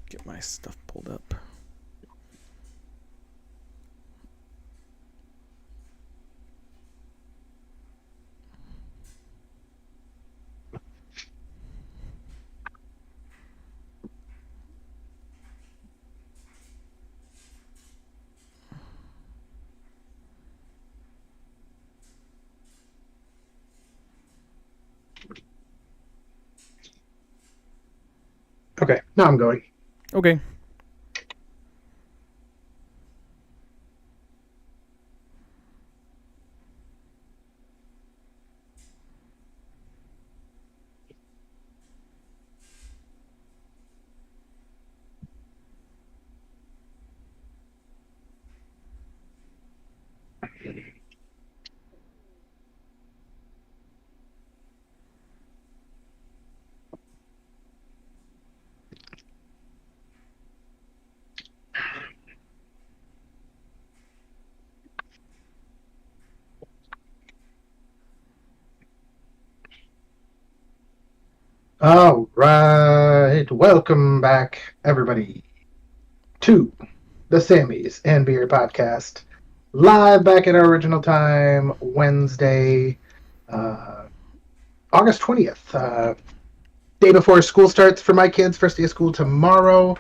Get my stuff pulled up. Okay, now I'm going. Okay. All right, welcome back, everybody, to the Sammys and Beer podcast, live back at our original time, Wednesday, uh, August 20th, day before school starts for my kids. First day of school tomorrow.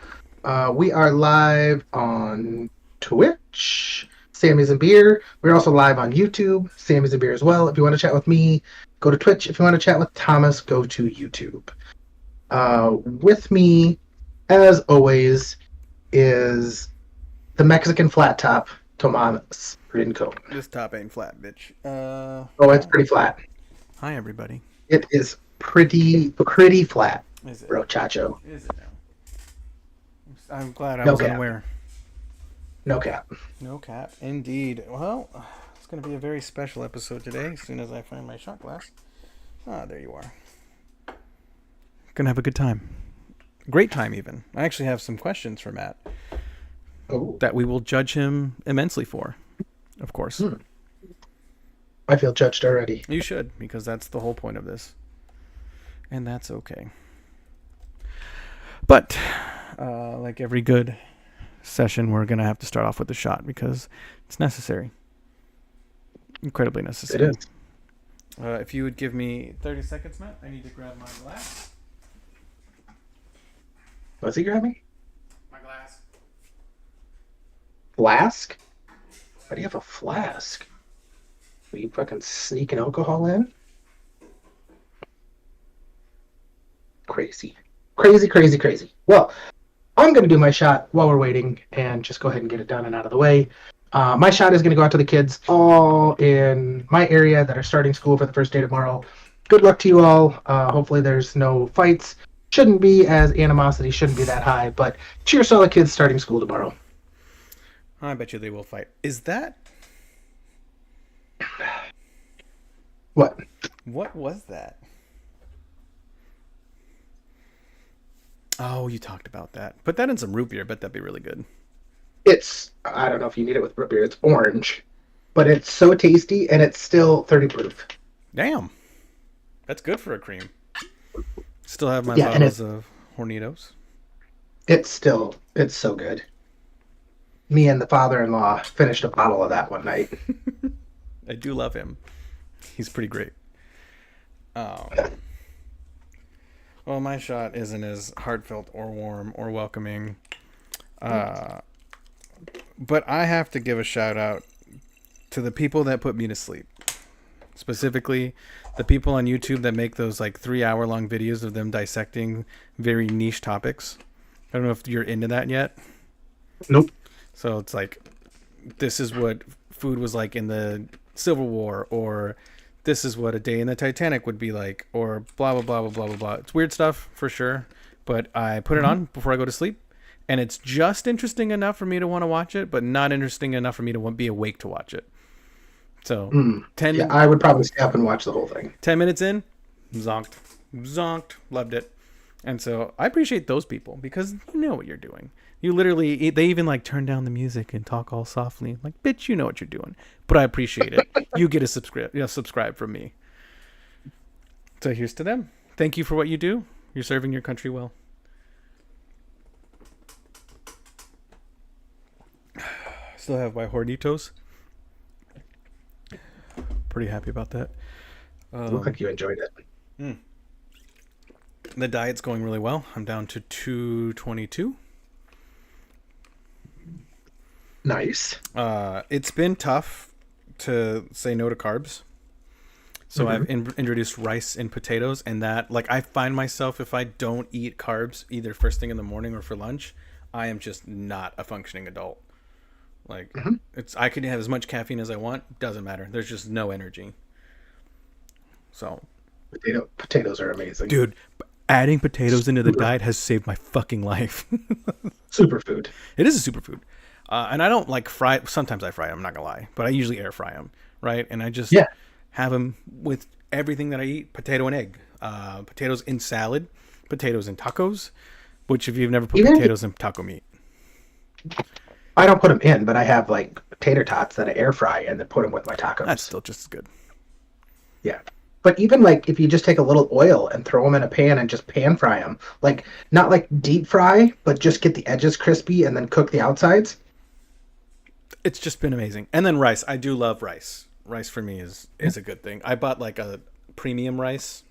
We are live on Twitch, Sammy's and Beer. We're also live on YouTube, Sammy's and Beer as well. If you want to chat with me, go to Twitch. If you want to chat with Thomas, go to YouTube. With me, as always, is the Mexican flat top, Tomas Rincon. This top ain't flat, bitch. Oh, it's pretty flat. Hi, everybody. It is pretty flat, Is it? bro, Chacho. Is it now? I'm glad I No was cap. unaware. No cap. No cap. Indeed. Well, it's going to be a very special episode today as soon as I find my shot glass. Ah, there you are. Gonna have a good time. Great time, even. I actually have some questions for Matt Oh, that we will judge him immensely for, of course. I feel judged already. You should, because that's the whole point of this. And that's okay. But, like every good session, we're going to have to start off with a shot because it's necessary. Incredibly necessary. It is. If you would give me 30 seconds, Matt, I need to grab my glass. What's he grabbing? My glass. Flask? Why do you have a flask? Are you fucking sneaking alcohol in? Crazy. Crazy. Well, I'm going to do my shot while we're waiting and just go ahead and get it done and out of the way. My shot is going to go out to the kids all in my area that are starting school for the first day tomorrow. Good luck to you all. Hopefully there's no fights. Shouldn't be, as animosity shouldn't be that high, but cheers to all the kids starting school tomorrow. I bet you they will fight. Is that... What? What was that? Oh, you talked about that. Put that in some root beer. I bet that'd be really good. It's, I don't know if you need it with root beer. It's orange, but it's so tasty and it's still 30 proof. Damn. That's good for a cream. Still have my Yeah, and bottles of Hornitos. It's so good. Me and the father-in-law finished a bottle of that one night. I do love him. He's pretty great. Oh. Well, my shot isn't as heartfelt or warm or welcoming. But I have to give a shout out to the people that put me to sleep. Specifically, the people on YouTube that make those like 3-hour long videos of them dissecting very niche topics. I don't know if you're into that yet. Nope. So it's like, this is what food was like in the Civil War, or this is what a day in the Titanic would be like, or blah, blah, blah, blah, blah, blah, blah. It's weird stuff for sure, but I put it on before I go to sleep, and it's just interesting enough for me to want to watch it, but not interesting enough for me to be awake to watch it. So, 10, Yeah, I would probably stay up and watch the whole thing. 10 minutes in, zonked, loved it. And so I appreciate those people because you know what you're doing. You literally, they even like turn down the music and talk all softly. Like, bitch, you know what you're doing. But I appreciate it. You get a subscribe from me. So here's to them. Thank you for what you do. You're serving your country well. Still have my Hornitos. Pretty happy about that. Look like you enjoyed it. The diet's going really well. I'm down to 222. Nice. It's been tough to say no to carbs. So I've introduced rice and potatoes, and that, like, I find myself, if I don't eat carbs either first thing in the morning or for lunch, I am just not a functioning adult. Like, I can have as much caffeine as I want, doesn't matter. There's just no energy. So, Potatoes are amazing. dude, adding potatoes into the diet has saved my fucking life. Superfood. It is a superfood. And I don't like fry. Sometimes I fry them, I'm not gonna lie, but I usually air fry them, right? And I just have them with everything that I eat: potato and egg, potatoes in salad, potatoes in tacos. Which, if you've never put potatoes in taco meat, I don't put them in, but I have like tater tots that I air fry and then put them with my tacos. that's still just as good. Yeah. But even like if you just take a little oil and throw them in a pan and just pan fry them, like not like deep fry, but just get the edges crispy and then cook the outsides. It's just been amazing. And then rice. I do love rice. Rice for me is a good thing. I bought like a premium rice.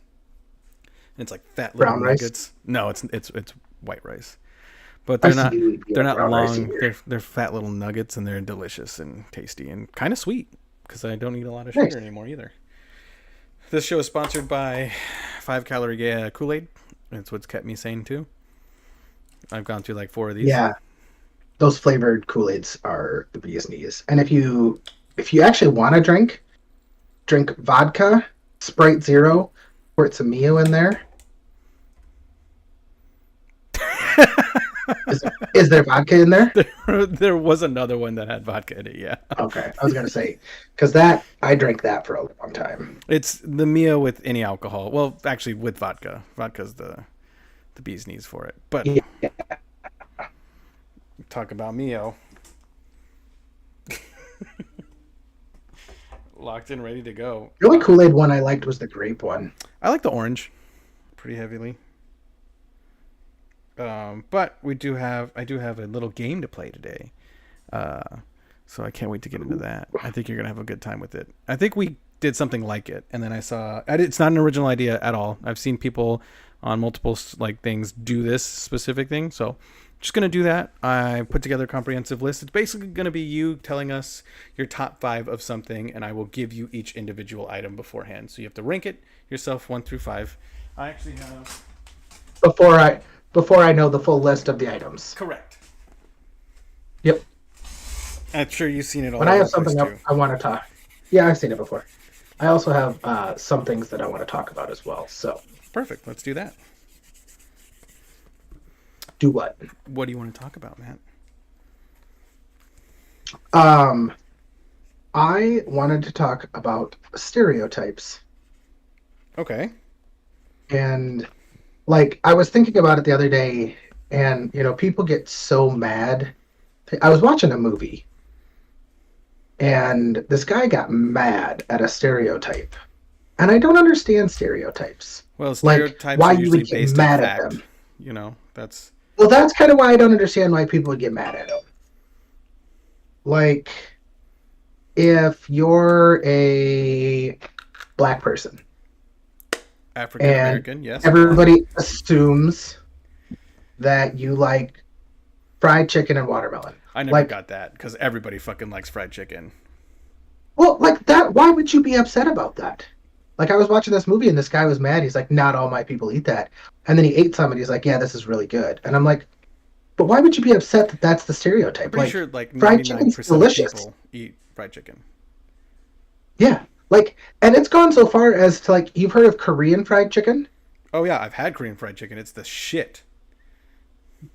And it's like fat little Brown rice? nuggets. No, it's white rice. But they're not long. They're fat little nuggets, and they're delicious and tasty and kind of sweet because I don't eat a lot of sugar anymore either. This show is sponsored by 5 Calorie Kool-Aid. That's what's kept me sane too. I've gone through like 4 of these. Yeah. Those flavored Kool-Aids are the bee's knees. And if you actually want to drink vodka, Sprite Zero, pour some Mio in there. Is there vodka in there? There was another one that had vodka in it, yeah. Okay, I was going to say, because I drank that for a long time. It's the Mio with any alcohol. Well, actually with vodka. Vodka's the bee's knees for it. But yeah. Talk about Mio. Locked in, ready to go. The only Kool-Aid one I liked was the grape one. I like the orange pretty heavily. But I do have a little game to play today. So I can't wait to get into that. I think you're going to have a good time with it. I think we did something like it, and then it's not an original idea at all. I've seen people on multiple like things do this specific thing. So just going to do that. I put together a comprehensive list. It's basically going to be you telling us your top 5 of something, and I will give you each individual item beforehand. So you have to rank it yourself 1 through 5. I actually have... Before I know the full list of the items. Correct. Yep. I'm sure you've seen it all. But I have something I want to talk. Yeah, I've seen it before. I also have some things that I want to talk about as well. So perfect. Let's do that. Do what? What do you want to talk about, Matt? I wanted to talk about stereotypes. Okay. And like I was thinking about it the other day, and people get so mad. I was watching a movie, and this guy got mad at a stereotype, and I don't understand stereotypes. Well, stereotypes why are you usually would get based mad on at fact. them. That's... Well, that's kind of why I don't understand why people would get mad at them. Like, if you're a black person, African American, yes. Everybody assumes that you like fried chicken and watermelon. I never got that because everybody fucking likes fried chicken. Well, like that, why would you be upset about that? Like, I was watching this movie and this guy was mad. He's like, not all my people eat that. And then he ate some and he's like, yeah, this is really good. And I'm like, but why would you be upset that that's the stereotype? I'm pretty sure like fried chicken's 99% delicious. of people eat fried chicken. Yeah. Like, and it's gone so far as to, like, you've heard of Korean fried chicken? Oh, yeah, I've had Korean fried chicken. It's the shit.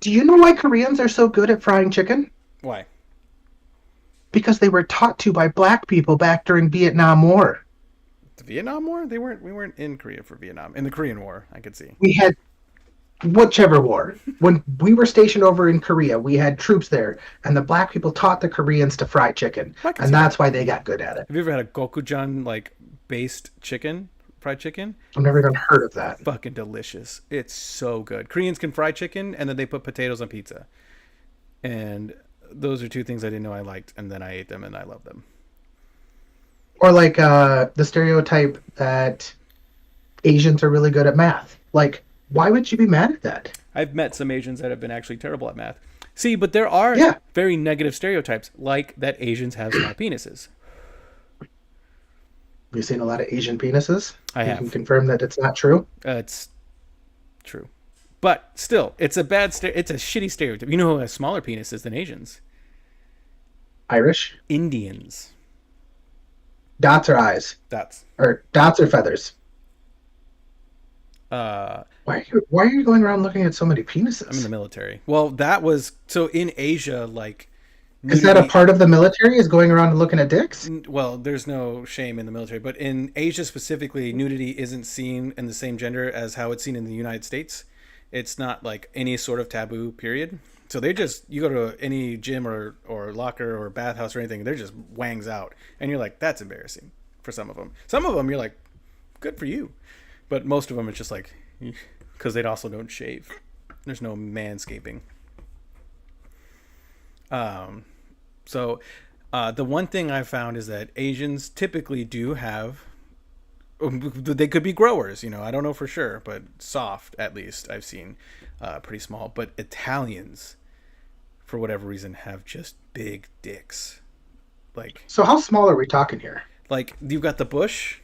Do you know why Koreans are so good at frying chicken? Why? Because they were taught to by black people back during Vietnam War. The Vietnam War? We weren't in Korea for Vietnam. In the Korean War, I could see. We had whichever war. When we were stationed over in Korea, we had troops there, and the black people taught the Koreans to fry chicken, and that's why they got good at it. Have you ever had a gochujang like based fried chicken? I've never even heard of that. Fucking delicious. It's so good. Koreans can fry chicken, and then they put potatoes on pizza. And those are two things I didn't know I liked, and then I ate them and I love them. Or like the stereotype that Asians are really good at math. Like, why would you be mad at that? I've met some Asians that have been actually terrible at math. See, but there are Yeah. very negative stereotypes, like that Asians have small penises. You've seen a lot of Asian penises. I You have. can confirm that it's not true. It's true, but still, it's a it's a shitty stereotype. You know who has smaller penises than Asians? Irish. Indians. Dots or eyes? That's Or dots or feathers? uh, Why are you going around looking at so many I'm in the penises? military. Well, that was so in Asia, like Is that a nudity. part of the military? Is going around and looking at dicks? Well, there's no shame in the military, but in Asia specifically, nudity isn't seen in the same gender as how it's seen in the United States. It's not like any sort of taboo, period. So they just, you go to any gym or locker or bathhouse or anything, they're just wangs out. And you're like, that's embarrassing for some of them. Some of them, you're like, good for you. But most of them, it's just like, because they also don't shave. There's no manscaping. Um, so the one thing I found is that Asians typically do have, they could be growers, I don't know for sure, but soft at least I've seen pretty small. But Italians, for whatever reason, have just big dicks. Like So how small are we talking here? like you've got the bush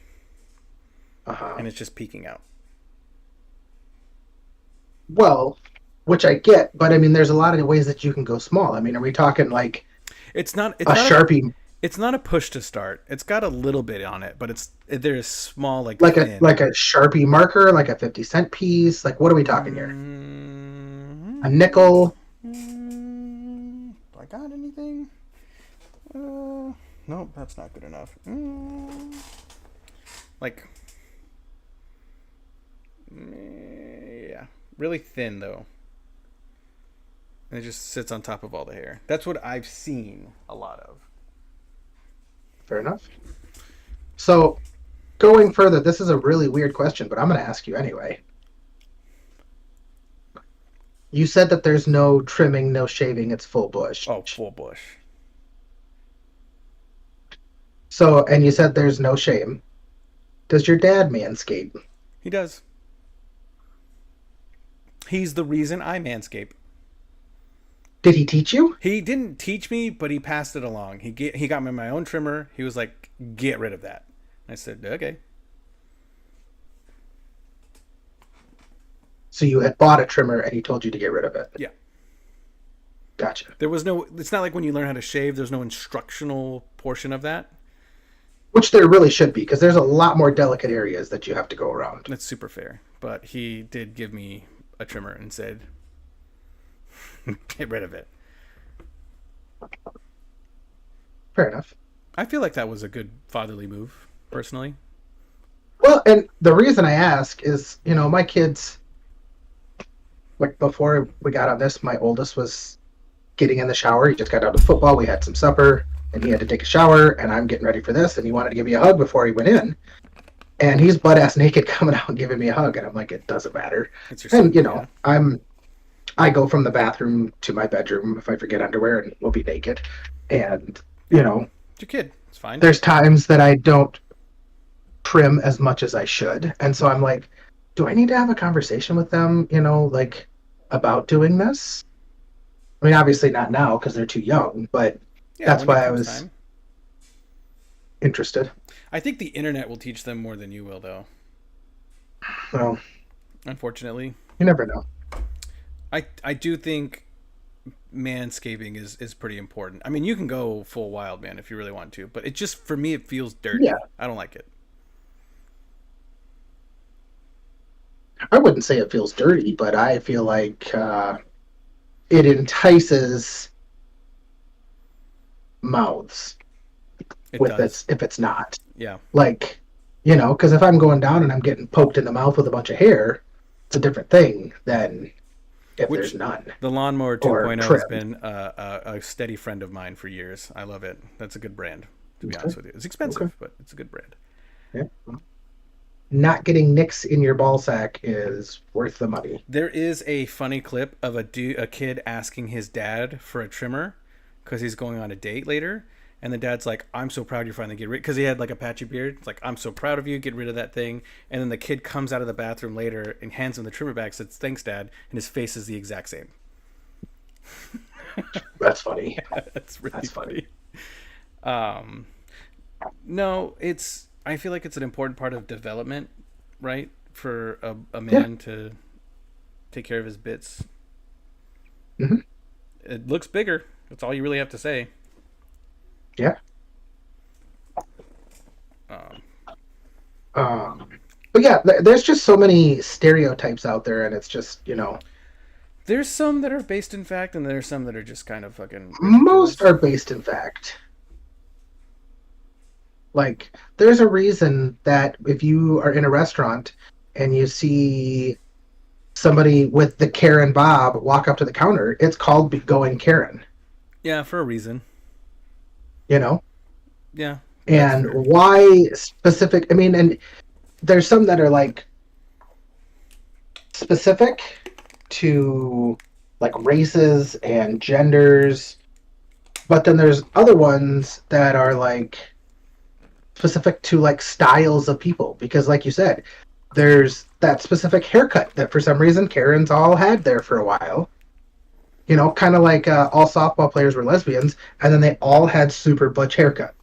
Uh-huh. and it's just peeking out. Well, which I get, but I mean, there's a lot of ways that you can go small. I mean, are we talking like It's not. It's a not. Sharpie, It's not a push to start. It's got a little bit on it, but there's small like like a thin. like a Sharpie marker, like a 50-cent piece? Like, what are we talking here? Mm, A nickel? do I got anything? Nope, that's not good enough. Like, yeah, really thin though, and it just sits on top of all the hair. That's what I've seen a lot of. Fair enough. So, going further, this is a really weird question, but I'm going to ask you anyway. You said that there's no trimming, no shaving, it's full bush. Oh, full bush. So, and you said there's no shame. Does your dad manscape? He does. He's the reason I manscape. Did he teach you? He didn't teach me, but he passed it along. He got me my own trimmer. He was like, "Get rid of that." I said, "Okay." So you had bought a trimmer and he told you to get rid of it. Yeah. Gotcha. There was no. It's not like when you learn how to shave. There's no instructional portion of that. Which there really should be, because there's a lot more delicate areas that you have to go around. That's super fair. But he did give me a trimmer and said, "Get rid of it." Fair enough. I feel like that was a good fatherly move, personally. Well, and the reason I ask is, my kids, like before we got on this, my oldest was getting in the shower. He just got out of football. We had some supper, and he had to take a shower, and I'm getting ready for this, and he wanted to give me a hug before he went in. And he's butt ass naked coming out and giving me a hug, and I'm like, it doesn't matter. It's your And son, yeah. I go from the bathroom to my bedroom if I forget underwear, and we'll be naked. And you know, It's your kid. It's fine. there's times that I don't trim as much as I should, and so I'm like, do I need to have a conversation with them? Like about doing this. I mean, obviously not now because they're too young, but Yeah, that's when it why I comes was time. interested. I think the internet will teach them more than you will, though. Well, Unfortunately, you never know. I do think manscaping is pretty important. I mean, you can go full wild man if you really want to, but it just for me it feels dirty. Yeah. I don't like it. I wouldn't say it feels dirty, but I feel like it entices mouths It with does. if it's not. Yeah. Like, because if I'm going down and I'm getting poked in the mouth with a bunch of hair, it's a different thing than if Which- there's none. The Lawnmower Or 2.0 has trimmed. been a steady friend of mine for years. I love it. That's a good brand, to be Okay. honest with you. It's expensive, Okay. but it's a good brand. Yeah. Not getting nicks in your ball sack is worth the money. There is a funny clip of a kid asking his dad for a trimmer because he's going on a date later. And the dad's like, I'm so proud you're finally getting rid, because he had like a patchy beard. It's like, I'm so proud of you, get rid of that thing. And then the kid comes out of the bathroom later and hands him the trimmer back, says, thanks, Dad. And his face is the exact same. That's funny. That's really That's funny. No, I feel like it's an important part of development, right? For a man to take care of his bits. Hmm. It looks bigger. That's all you really have to say. Yeah. Um, But yeah, there's just so many stereotypes out there, and it's just, there's some that are based in fact, and there's some that are just kind of fucking ridiculous. most are based in fact. Like, there's a reason that if you are in a restaurant and you see somebody with the Karen Bob walk up to the counter, it's called going Karen, Yeah, for a reason. you know? Yeah. And fair. why specific? I mean, and there's some that are like specific to like races and genders, but then there's other ones that are like specific to like styles of people, because like you said, there's that specific haircut that for some reason Karens all had there for a while. Kind of like all softball players were lesbians, and then they all had super butch haircut.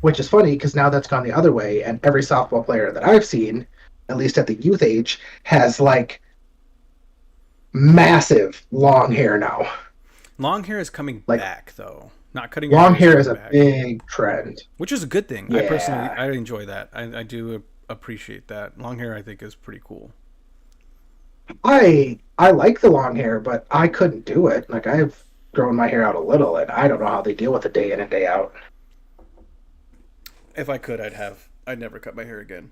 Which is funny because now that's gone the other way, and every softball player that I've seen, at least at the youth age, has like massive long hair now. Long hair is coming Like, back, though. Not cutting your long hair is coming a back, big trend. which is a good thing. Yeah. I personally, I enjoy that. I do appreciate that. Long hair, I think, is pretty cool. I like the long hair, but I couldn't do it. Like, I've grown my hair out a little, and I don't know how they deal with it day in and day out. If I could, I'd never cut my hair again.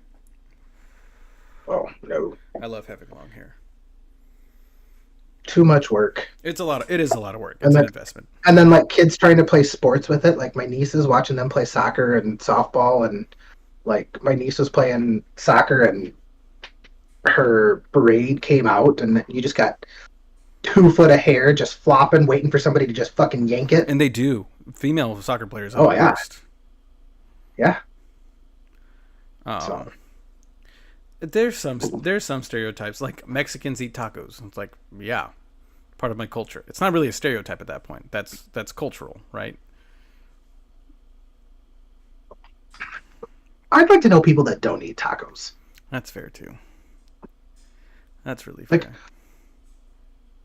Oh no, I love having long hair. too much work. It is a lot of work. And It's an then- investment. And then like kids trying to play sports with it, like my nieces watching them play soccer and softball, and like my niece was playing soccer and her braid came out, and you just got 2 foot of hair just flopping, waiting for somebody to just fucking yank it. And they do. Female soccer players are Oh, the yeah. worst. Yeah. Um, there's some stereotypes, like Mexicans eat tacos. It's like, yeah, part of my culture. It's not really a stereotype at that point. That's cultural, right? I'd like to know people that don't eat tacos. That's fair too. That's really fair. Like,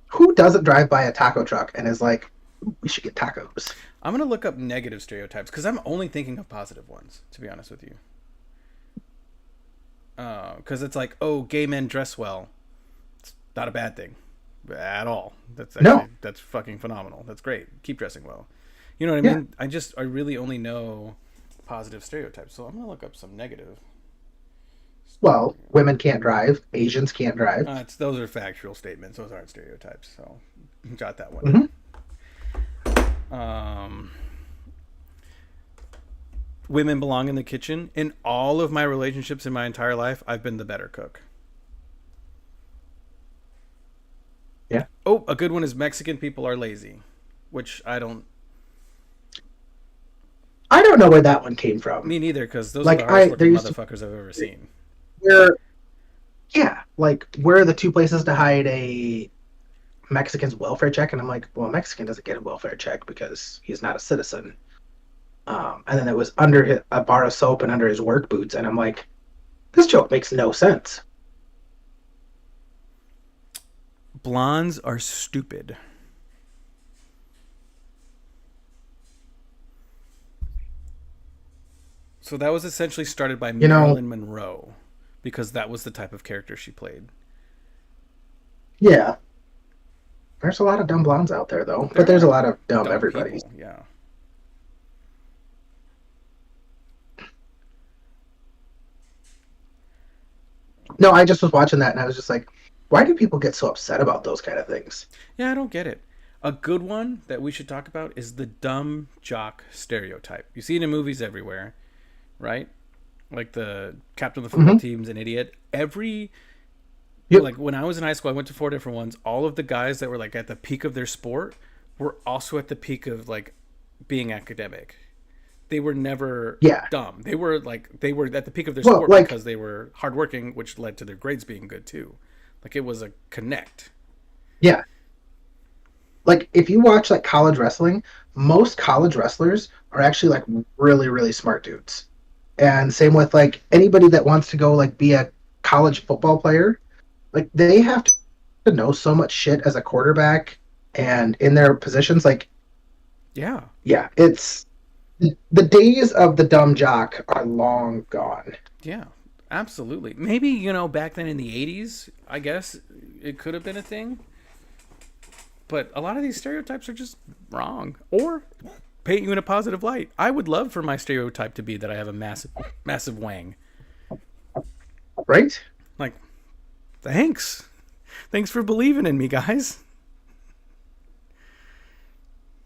who doesn't drive by a taco truck and is like, "Ooh, we should get tacos"? I'm gonna look up negative stereotypes because I'm only thinking of positive ones, to be honest with you. Because it's like, oh, gay men dress well. It's not a bad thing at all. That's fucking phenomenal. That's great. Keep dressing well. You know what I mean? I really only know positive stereotypes, so I'm gonna look up some negative. Well, women can't drive, Asians can't drive. Those are factual statements. Those aren't stereotypes. So jot that one. Mhm. Women belong in the kitchen. In all of my relationships in my entire life, I've been the better cook. Yeah. Oh, a good one is Mexican people are lazy, which I don't. I don't know where that one came from. Me neither, because those Like, are the hardest there working used to- motherfuckers I've ever seen. Where are the two places to hide a Mexican's welfare check? And I'm like, well, a Mexican doesn't get a welfare check because he's not a citizen. And then it was under a bar of soap and under his work boots, and I'm like, this joke makes no sense. Blondes are stupid. So that was essentially started by Marilyn Monroe, because that was the type of character she played. Yeah. There's a lot of dumb blondes out there, though. But there's a lot of dumb everybody. People, yeah. No, I just was watching that, and I was just like, why do people get so upset about those kind of things? Yeah, I don't get it. A good one that we should talk about is the dumb jock stereotype. You see it in movies everywhere, right? Like the captain of the football team's an idiot. Like when I was in high school, I went to 4 different ones. All of the guys that were like at the peak of their sport were also at the peak of like being academic. They were never Yeah. dumb. They were at the peak of their Well, sport like, because they were hardworking, which led to their grades being good too. Like it was a connect. yeah. Like if you watch like college wrestling, most college wrestlers are actually like really, really smart dudes. And same with like anybody that wants to go like be a college football player, like they have to know so much shit as a quarterback and in their positions. Like, Yeah. yeah, it's the days of the dumb jock are long gone. Yeah. Absolutely. Maybe, back then in the 80s, I guess it could have been a thing. But a lot of these stereotypes are just wrong or paint you in a positive light. I would love for my stereotype to be that I have a massive, massive wang. Right? Like, thanks. Thanks for believing in me, guys.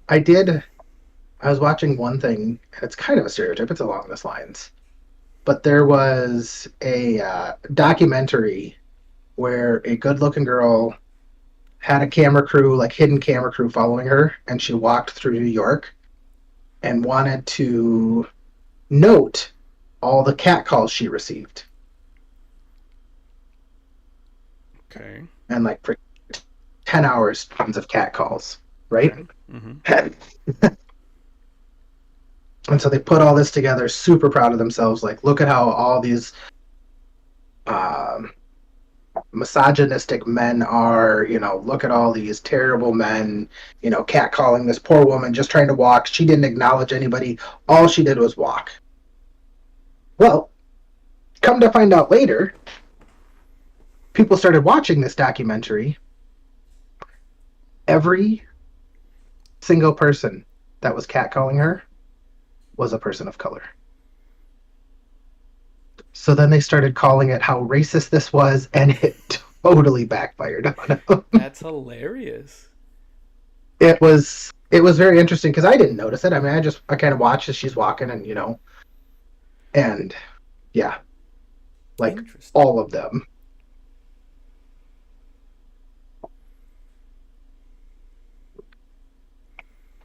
I did. I was watching one thing, and it's kind of a stereotype. It's along this lines, but there was a documentary where a good-looking girl had a camera crew, like hidden camera crew, following her, and she walked through New York and wanted to note all the cat calls she received, Okay. and like for 10 hours, tons of cat calls, right? Okay. Mm-hmm. And so they put all this together, super proud of themselves. Like, look at how all these um, misogynistic men are, look at all these terrible men, catcalling this poor woman just trying to walk. She didn't acknowledge anybody. All she did was walk. Well, come to find out later, people started watching this documentary. Every single person that was catcalling her was a person of color. So then they started calling it how racist this was, and it totally backfired on them. That's hilarious. It was very interesting because I didn't notice it. I mean, I kind of watched as she's walking, and and yeah, like Interesting. all of them.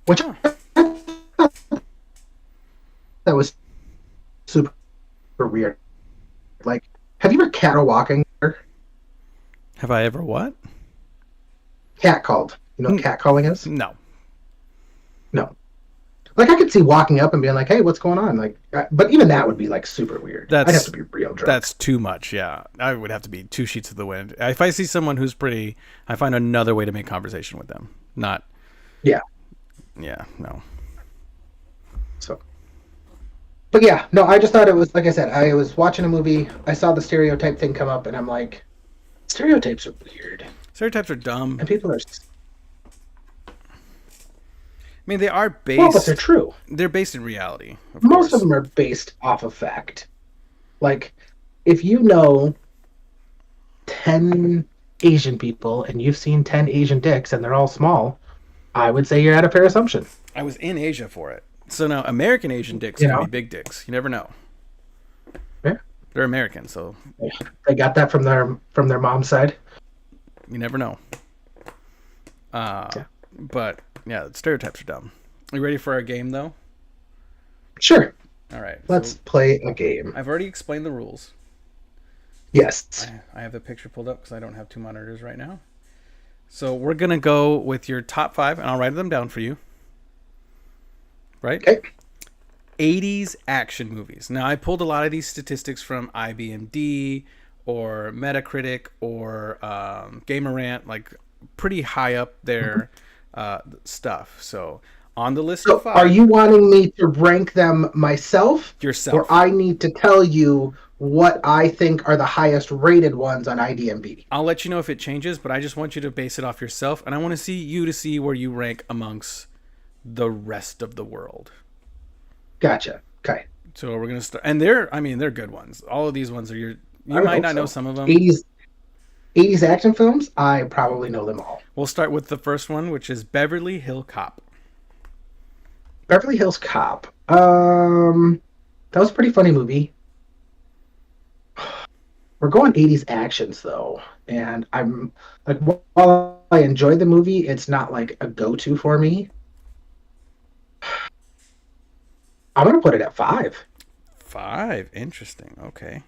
Which Huh. that was super weird. Like, have you ever cattle walking? Have I ever what? Cat called. You know what cat calling is? No. No. Like I could see walking up and being like, "Hey, what's going on?" Like, but even that would be like super weird. I'd have to be real drunk. That's too much. Yeah, I would have to be two sheets of the wind. If I see someone who's pretty, I find another way to make conversation with them. Not. Yeah. Yeah. No. So. But yeah, no, I just thought it was like I said. I was watching a movie. I saw the stereotype thing come up, and I'm like, stereotypes are weird, Stereotypes are dumb. and people are. I mean, they are based. Well, but they're true. They're based in reality. Most of them are based off of fact. Like, if you know 10 Asian people and you've seen 10 Asian dicks and they're all small, I would say you're at a fair assumption. I was in Asia for it. So now American Asian dicks You can know? be big dicks. You never know. Yeah. They're American, so They got that from their mom's side. you never know. Yeah. But yeah, stereotypes are dumb. Are you ready for our game though? Sure. All right. Let's So play a game. I've already explained the rules. Yes. I have the picture pulled up because I don't have two monitors right now. So we're gonna go with your top 5, and I'll write them down for you. Right? Okay. 80s action movies. Now I pulled a lot of these statistics from IBMD or Metacritic or Gamerant, like pretty high up there stuff. So on the list So of 5, are you wanting me to rank them myself? yourself. Or I need to tell you what I think are the highest rated ones on IDMB? I'll let you know if it changes, but I just want you to base it off yourself, and I want to see where you rank amongst the rest of the world. Gotcha. Okay. So we're gonna start, and they're good ones. All of these ones are you I might hope not know so. some of them. 80s action films, I probably know them all. We'll start with the first one, which is Beverly Hill Cop. Beverly Hills Cop. That was a pretty funny movie. We're going 80s actions though, and I'm like, while I enjoyed the movie, it's not like a go-to for me. I'm gonna put it at 5. 5. Interesting. Okay.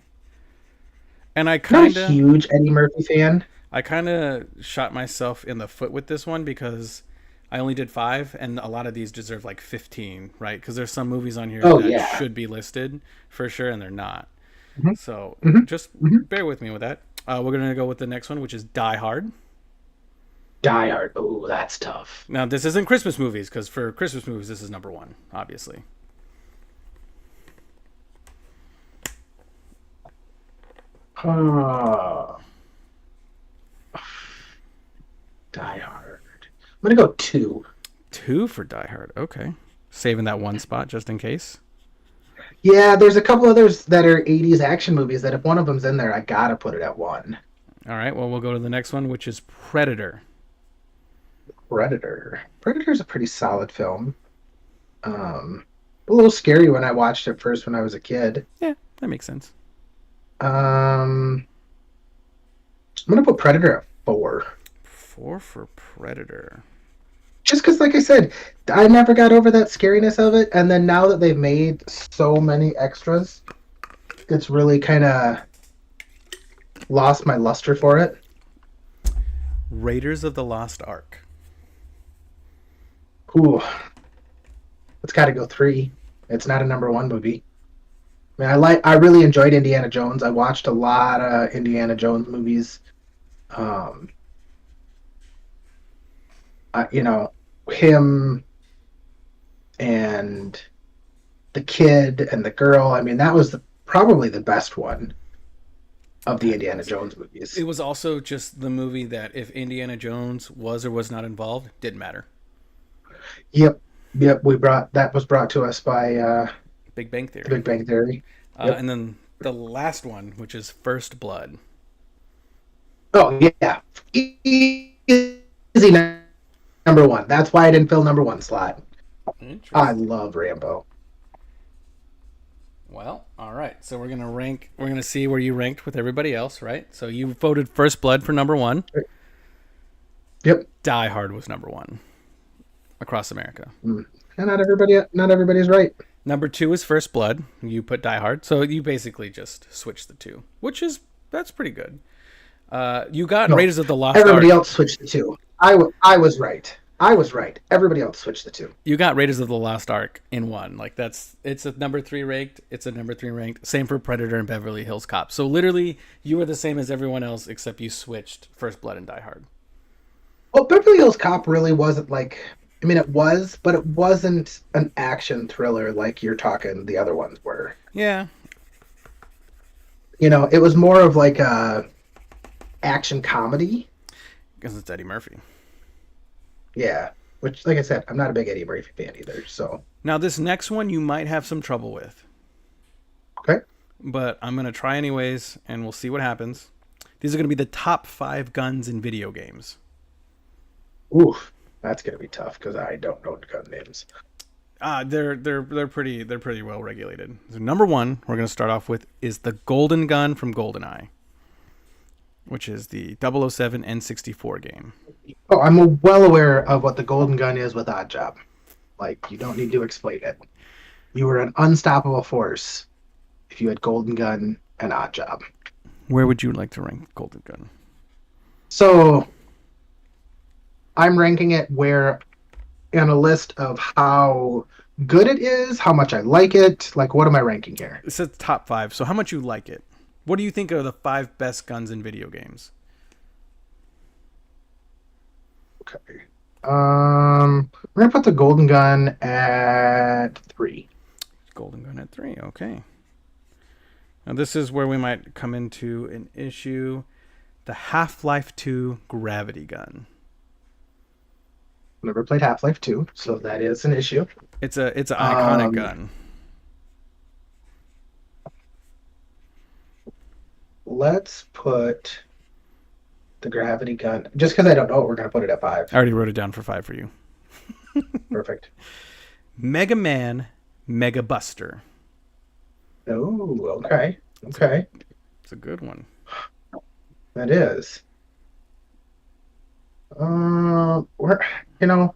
And I Not a kind of huge Eddie Murphy fan. I kind of shot myself in the foot with this one because I only did 5, and a lot of these deserve like 15, right? Because there's some movies on here Oh that yeah. should be listed for sure, and they're not. Hmm. So Hmm. just Hmm. bear with me with that. We're gonna go with the next one, which is Die Hard. Die Hard. Oh, that's tough. Now this isn't Christmas movies because for Christmas movies this is number one, obviously. Oh, Die Hard. I'm gonna go 2. 2 for Die Hard. Okay, saving that one spot just in case. Yeah, there's a couple others that are 80s action movies that if one of them's in there, I gotta put it at 1. All right. Well, we'll go to the next one, which is Predator. Predator. Predator's a pretty solid film. A little scary when I watched it first when I was a kid. Yeah, that makes sense. I'm gonna put Predator at 4. 4 for Predator. Just because, like I said, I never got over that scariness of it, and then now that they've made so many extras, it's really kind of lost my luster for it. Raiders of the Lost Ark. Ooh, it's got to go 3. It's not a number 1 movie. I mean, I really enjoyed Indiana Jones. I watched a lot of Indiana Jones movies. Um, you know, him and the kid and the girl. I mean, that was probably the best one of the Indiana Jones movies. It was also just the movie that if Indiana Jones was or was not involved, didn't matter. Yep, yep. That was brought to us by Big Bang The Theory. Big Bang Theory. Yep. And then the last one, which is First Blood. Oh yeah, easy number 1. That's why I didn't fill number 1 slot. I Interesting. love Rambo. Well, all right. So we're gonna rank. We're gonna see where you ranked with everybody else, right? So you voted First Blood for number one. Yep. Die Hard was number one across America. And not everybody's right. Number 2 is First Blood. You put Die Hard, so you basically just switched the two, which is that's pretty good. You got No, Raiders of the Lost everybody Ark. else switched the 2. I was right. I was right. Everybody else switched the 2. You got Raiders of the Lost Ark in one. Like it's a number 3 ranked. It's a number 3 ranked. Same for Predator and Beverly Hills Cop. So literally, you were the same as everyone else except you switched First Blood and Die Hard. Well, Beverly Hills Cop really wasn't like. I mean, it was, but it wasn't an action thriller like you're talking the other ones were. Yeah, It was more of like a action comedy. because it's Eddie Murphy. Yeah. Which, like I said, I'm not a big Eddie Murphy fan either. So, Now this next one you might have some trouble with, okay. but I'm gonna try anyways, and we'll see what happens. These are gonna be the top 5 guns in video games. Oof. That's going to be tough because I don't know gun names. They're pretty well regulated. So number 1 we're gonna start off with is the Golden Gun from GoldenEye, which is the 007 N64 game. Oh, I'm well aware of what the Golden Gun is with Odd Job. Like, you don't need to explain it. You were an unstoppable force if you had Golden Gun and Odd Job. Where would you like to rank Golden Gun? So, I'm ranking it where in a list of how good it is, how much I like it. Like, what am I ranking here? It says top 5. So how much you like it? What do you think are the 5 best guns in video games? Okay. We're gonna put the Golden Gun at 3. Golden Gun at 3. Okay. Now this is where we might come into an issue. The Half-Life 2 Gravity Gun. Never played Half-Life 2, so that is an issue. It's an iconic Um, gun. Let's put the Gravity Gun. Just because I don't know it, we're gonna put it at 5. I already wrote it down for 5 for you. Perfect. Mega Man Mega Buster. Oh, okay. Okay. It's a good one. That is. We're, you know,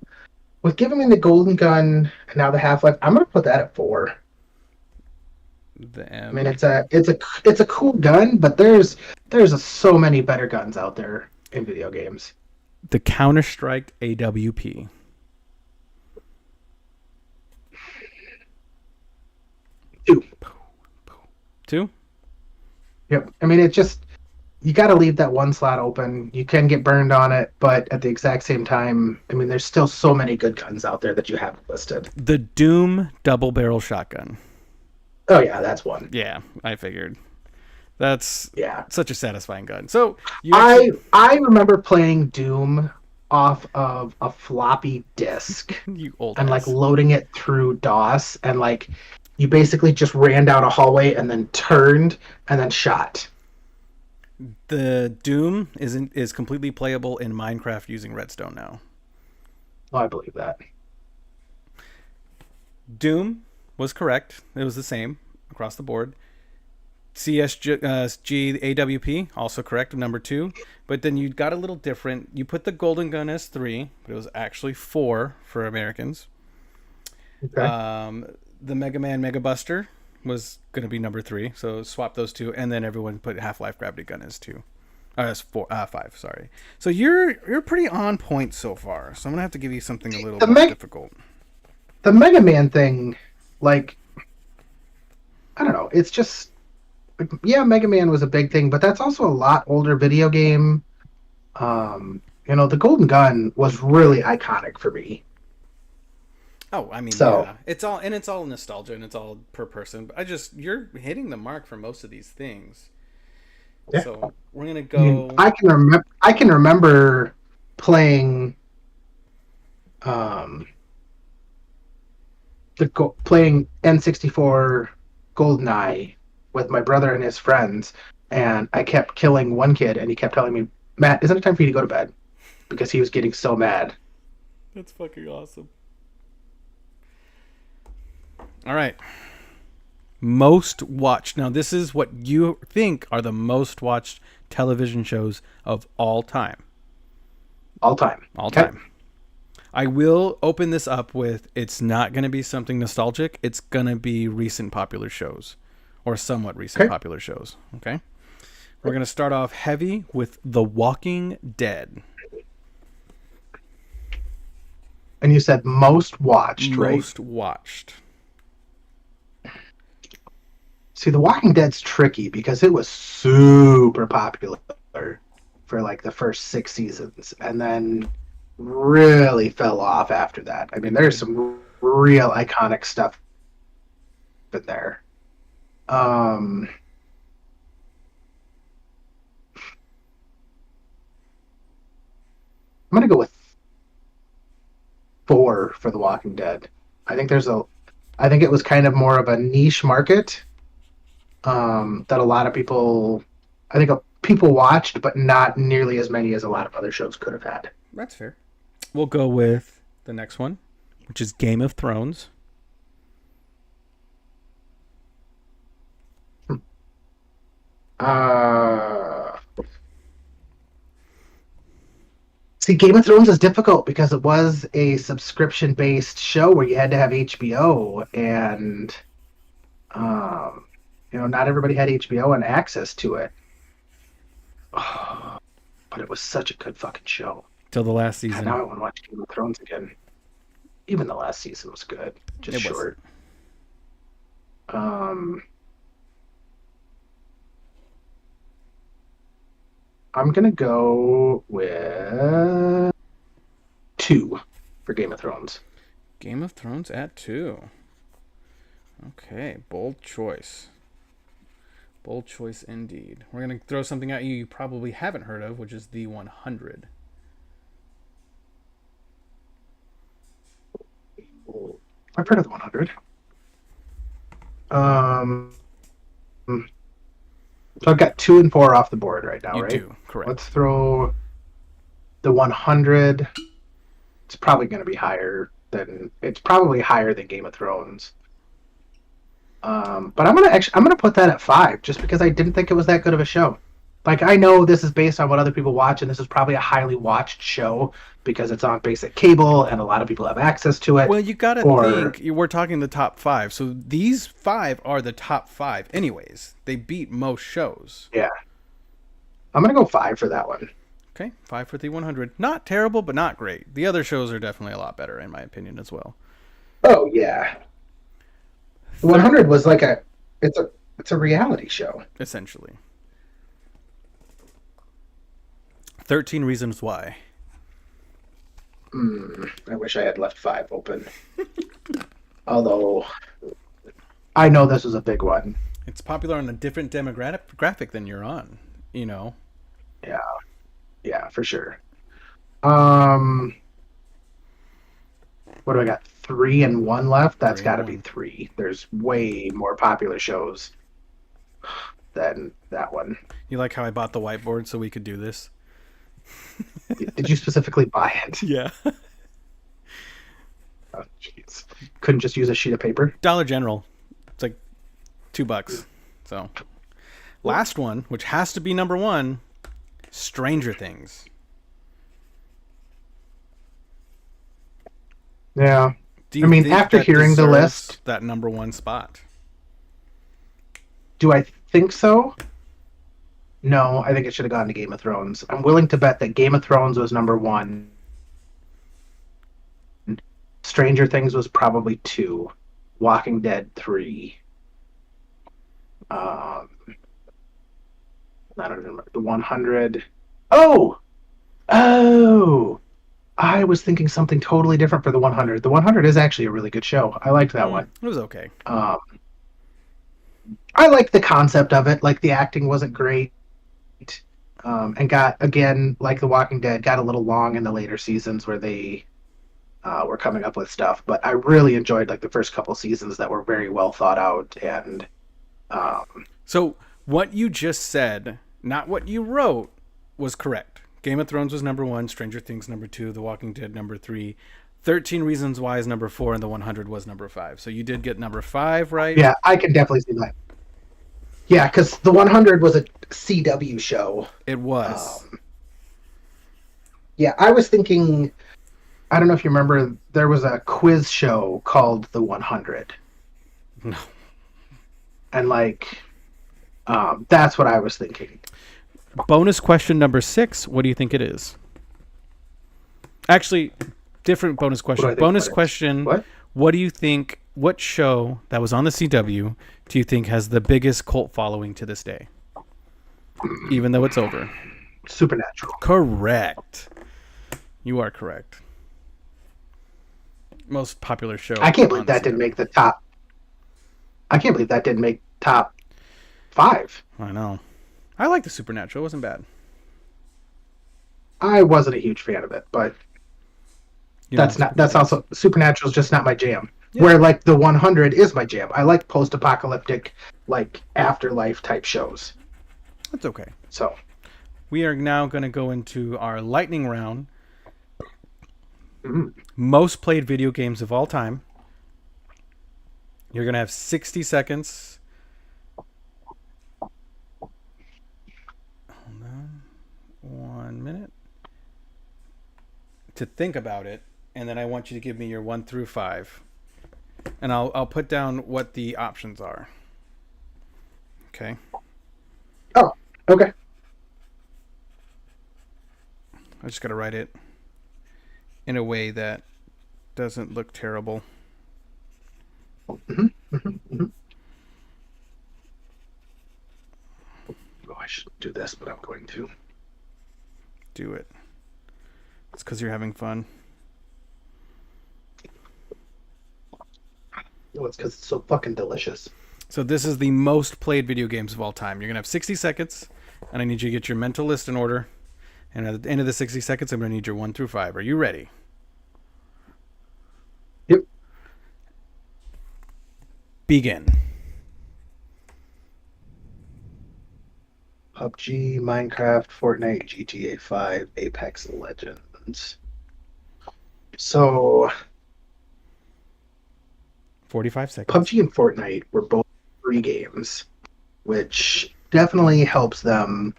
with giving me the golden gun and now the Half-Life, I'm gonna put that at 4. The I mean, M. it's a cool gun, but there's so many better guns out there in video games. The Counter Strike AWP. 2. 2? Yep. I mean, it's just you got to leave that one slot open. You can get burned on it, but at the exact same time, I mean, there's still so many good guns out there that you haven't listed. The Doom double barrel shotgun. Oh yeah, that's one. Yeah, I figured. That's Yeah. such a satisfying gun. So you I actually, I remember playing Doom off of a floppy disk you old and like ass. loading it through DOS, and like you basically just ran down a hallway and then turned and then shot. The Doom is completely playable in Minecraft using Redstone now. Oh, I believe that. Doom was correct. It was the same across the board. CSG AWP also correct, number 2. But then you got a little different. You put the golden gun as 3, but it was actually 4 for Americans. Okay. The Mega Man Mega Buster was going to be number 3, so swap those two, and then everyone put Half Life Gravity Gun as 2. As 4, 5. Sorry. So you're pretty on point so far. So I'm gonna have to give you something a little The more Meg difficult. the Mega Man thing, like I don't know, it's just like, yeah, Mega Man was a big thing, but that's also a lot older video game. The Golden Gun was really iconic for me. Oh, I mean, So yeah, it's all nostalgia and it's all per person. But you're hitting the mark for most of these things. yeah, So we're gonna I mean, go. I can remember playing um playing N64 GoldenEye with my brother and his friends, and I kept killing one kid, and he kept telling me, "Matt, isn't it time for you to go to bed?" Because he was getting so mad. That's fucking awesome. All right, most watched. Now this is what you think are the most watched television shows of all time. All time. All Okay. time. I will open this up with it's not going to be something nostalgic. It's going to be recent popular shows or somewhat recent Okay. popular shows. Okay. We're going to start off heavy with The Walking Dead. And you said most watched, right? Most watched. See, The Walking Dead's tricky because it was super popular for like the first 6 seasons, and then really fell off after that. I mean, It there's did. some real iconic stuff in there. Um, I'm gonna go with 4 for The Walking Dead. I think there's a, I think it was kind of more of a niche market that a lot of people, I think people watched, but not nearly as many as a lot of other shows could have had. That's fair. We'll go with the next one, which is Game of Thrones. Uh, See, Game of Thrones is difficult because it was a subscription-based show where you had to have HBO, and um, not everybody had HBO and access to it. But it was such a good fucking show. Till the last God, now season. I want to watch Game of Thrones again. Even the last season was good, just It was. short. Um, I'm gonna go with 2 for Game of Thrones. Game of Thrones at 2. Okay, bold choice. Bold choice indeed. We're going to throw something at you probably haven't heard of, which is the 100. I've heard of the 100. So I've got 2 and 4 off the board right now, You right? do, correct. Let's throw the 100. It's probably going to be higher than Game of Thrones. But I'm gonna put that at 5 just because I didn't think it was that good of a show. Like, I know this is based on what other people watch, and this is probably a highly watched show because it's on basic cable and a lot of people have access to it. Well, you got to Or, think we're talking the top 5. So these 5 are the top 5 anyways. They beat most shows. yeah. I'm going to go 5 for that one. Okay, 5 for the 100. Not terrible, but not great. The other shows are definitely a lot better in my opinion as well. Oh, yeah. The 100 was like it's a reality show. Essentially. 13 Reasons Why. I wish I had left 5 open. Although, I know this is a big one. It's popular on a different demographic than you're on, you know. Yeah. Yeah, for sure. What do I got? 3 and 1 left? That's 3 got to and be 1. 3. There's way more popular shows than that one. You like how I bought the whiteboard so we could do this? Did you specifically buy it? Yeah. Oh, jeez. Couldn't just use a sheet of paper? Dollar General. It's like $2. So, last one, which has to be number 1, Stranger Things. Yeah. Do you I mean, think after that hearing the deserves list, that number 1 spot? do I think so? No, I think it should have gone to Game of Thrones. I'm willing to bet that Game of Thrones was number 1. Stranger Things was probably 2. Walking Dead 3. I don't remember. The 100. Oh! Oh! I was thinking something totally different for the 100. The 100 is actually a really good show. I liked that one. It was okay. I liked the concept of it. Like, the acting wasn't great. And got, again, like The Walking Dead, got a little long in the later seasons where they were coming up with stuff. But I really enjoyed, like, the first couple seasons that were very well thought out. And So, what you just said, not what you wrote, was correct. Game of Thrones was number 1, Stranger Things number 2, The Walking Dead number 3, 13 Reasons Why is number 4, and The 100 was number 5. So you did get number 5 right. yeah, I can definitely see that. Yeah, because The 100 was a CW show. It was. Yeah, I was thinking, I don't know if you remember, there was a quiz show called The 100. No. And, like, that's what I was thinking. Bonus question number 6. What do you think it is? Actually, different bonus question. Bonus question. What do you think? What show that was on the CW do you think has the biggest cult following to this day? Even though it's over. Supernatural. Correct. You are correct. Most popular show. I can't believe that didn't make the top. I can't believe that didn't make top 5. I know. I like the Supernatural. It wasn't bad. I wasn't a huge fan of it, but that's also Supernatural's just not my jam. Yeah. Where, like, the 100 is my jam. I like post-apocalyptic, like, afterlife type shows. That's okay. So we are now going to go into our lightning round. Most played video games of all time. You're going to have 60 seconds. Hold on. 1 minute. To think about it. And then I want you to give me your 1 through 5. And I'll put down what the options are. Okay. Oh, okay. I just got to write it in a way that doesn't look terrible. Oh, I shouldn't do this, but I'm going to. Do it. It's because you're having fun. No, it's because it's so fucking delicious. So this is the most played video games of all time. You're going to have 60 seconds, and I need you to get your mental list in order. And at the end of the 60 seconds, I'm going to need your 1 through 5. Are you ready? Yep. Begin. PUBG, Minecraft, Fortnite, GTA 5, Apex Legends. So 45 seconds. PUBG and Fortnite were both free games, which definitely helps them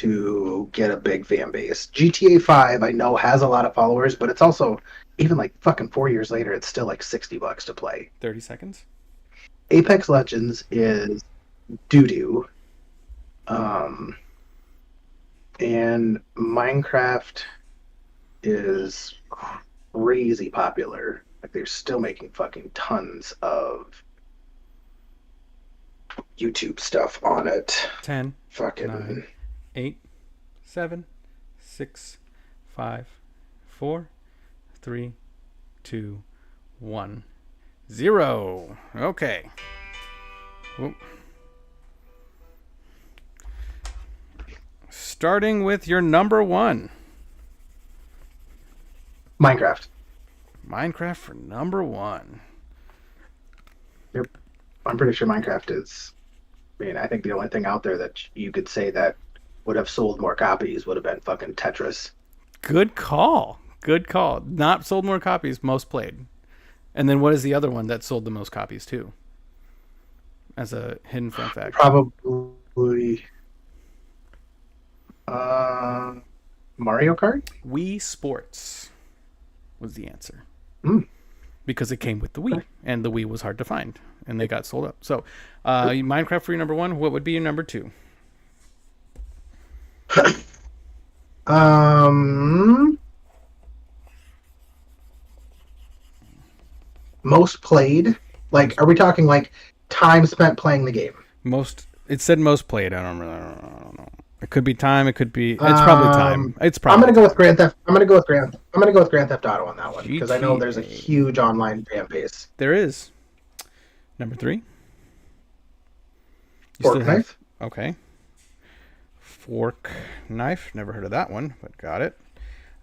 to get a big fan base. GTA 5, I know, has a lot of followers, but it's also, even like fucking 4 years later, it's still like $60 to play. 30 seconds. Apex Legends is doo-doo. And Minecraft is crazy popular. Like, they're still making fucking tons of YouTube stuff on it. 10, Fucking 9, 8, 7, 6, 5, 4, 3, 2, 1, 0. Okay. Whoop. Starting with your number 1. Minecraft. Minecraft for number 1. Yep. I'm pretty sure Minecraft is. I mean, I think the only thing out there that you could say that would have sold more copies would have been fucking Tetris. Good call. Good call. Not sold more copies, most played. And then what is the other one that sold the most copies too? As a hidden fun fact. Probably Mario Kart? Wii Sports was the answer. Mm. Because it came with the Wii, and the Wii was hard to find, and they got sold up. So, Minecraft for your number 1. What would be your number 2? Most played? Like, are we talking like time spent playing the game? Most. It said most played. I don't know. It could be time. It could be. It's probably time. It's probably. I'm gonna go with Grand Theft. I'm gonna go with Grand Theft Auto on that one because I know there's a huge online fan base. There is. Number 3. Fork knife. Okay. Fork knife. Never heard of that one, but got it.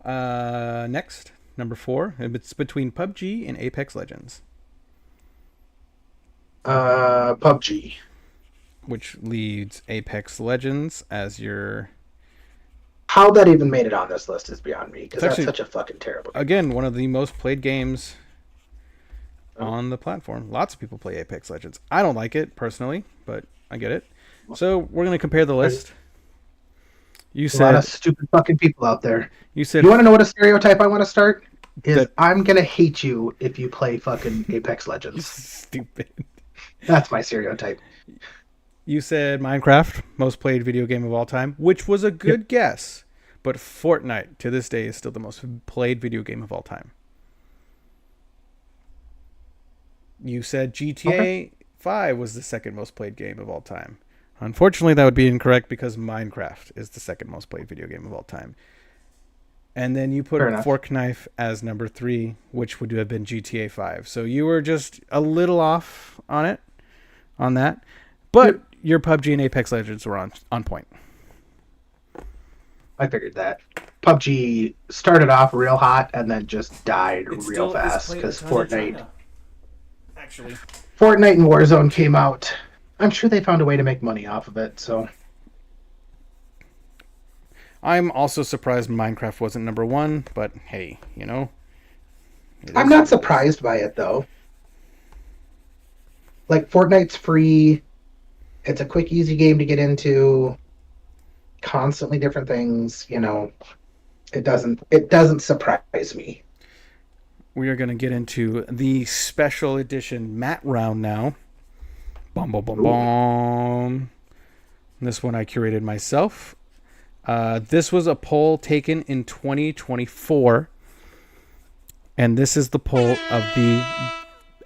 Next, number 4. It's between PUBG and Apex Legends. PUBG. Which leads Apex Legends as your... How that even made it on this list is beyond me, because that's such a fucking terrible game. Again, one of the most played games on the platform. Lots of people play Apex Legends. I don't like it, personally, but I get it. So, we're going to compare the list. You said... A lot of stupid fucking people out there. You said... You want to know what a stereotype I want to start? I'm going to hate you if you play fucking Apex Legends. Stupid. That's my stereotype. You said Minecraft, most played video game of all time, which was a good guess. But Fortnite, to this day, is still the most played video game of all time. You said GTA 5 was the second most played game of all time. Unfortunately, that would be incorrect because Minecraft is the second most played video game of all time. And then you put Fork Knife as number 3, which would have been GTA 5. So you were just a little off on that. But your PUBG and Apex Legends were on point. I figured that. PUBG started off real hot and then just died real fast because Fortnite. Actually, Fortnite and Warzone came out. I'm sure they found a way to make money off of it. So I'm also surprised Minecraft wasn't number 1, but hey, you know. I'm not surprised by it though. Like, Fortnite's free. It's a quick, easy game to get into. Constantly different things, you know. It doesn't surprise me. We are going to get into the special edition Matt round now. Bum, bum, bum, bum. This one I curated myself. This was a poll taken in 2024. And this is the poll of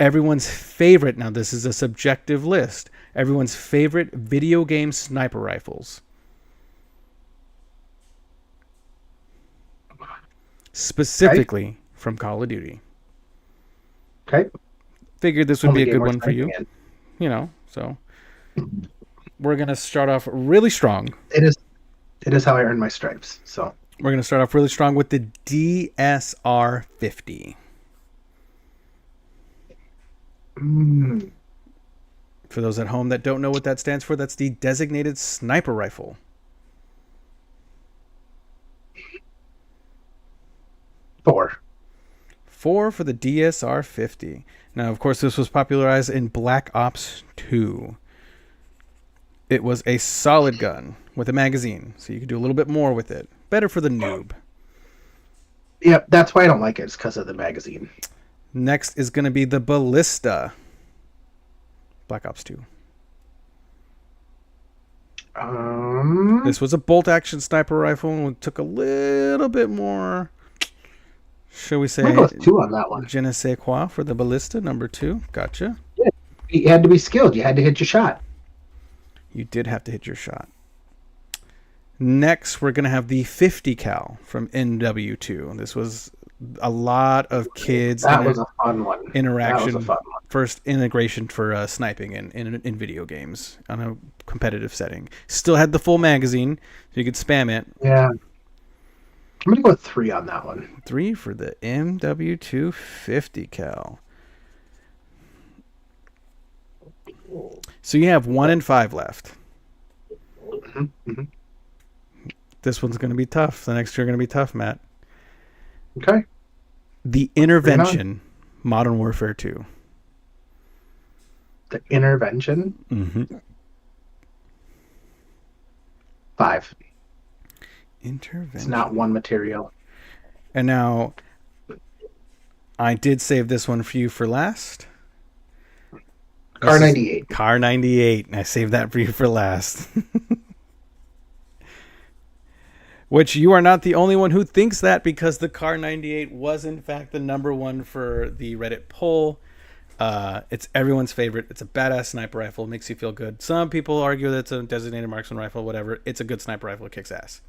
everyone's favorite. Now, this is a subjective list. Everyone's favorite video game sniper rifles. Specifically from Call of Duty. Okay. Figured this would be a good one for you. You know, so we're going to start off really strong. It is how I earn my stripes. So we're going to start off really strong with the DSR 50. For those at home that don't know what that stands for, that's the designated sniper rifle. 4 for the DSR 50. Now, of course, this was popularized in Black Ops 2. It was a solid gun with a magazine, so you could do a little bit more with it. Better for the noob. Yep, that's why I don't like it. It's because of the magazine. Next is going to be the Ballista. Black Ops 2. This was a bolt-action sniper rifle and took a little bit more, shall we say, I go with 2 on that one. Je ne sais quoi for the Ballista, number 2. Gotcha. Yeah, you had to be skilled. You had to hit your shot. You did have to hit your shot. Next, we're going to have the 50 cal from NW2. This was a lot of kids. That was a fun one. Interaction. That was a fun one. First integration for sniping in video games on a competitive setting. Still had the full magazine, so you could spam it. Yeah. I'm going to go with 3 on that one. 3 for the MW2 50 cal. So you have 1 and 5 left. Mm-hmm. This one's going to be tough. The next two are going to be tough, Matt. Okay. The Intervention, Modern Warfare 2. The Intervention? Mm-hmm. 5. Intervention. It's not one material. And now, I did save this one for you for last. Car 98. Car 98. I saved that for you for last. Which you are not the only one who thinks that, because the Car 98 was in fact the number 1 for the Reddit poll. It's everyone's favorite. It's a badass sniper rifle. It makes you feel good. Some people argue that it's a designated marksman rifle, whatever. It's a good sniper rifle. It kicks ass.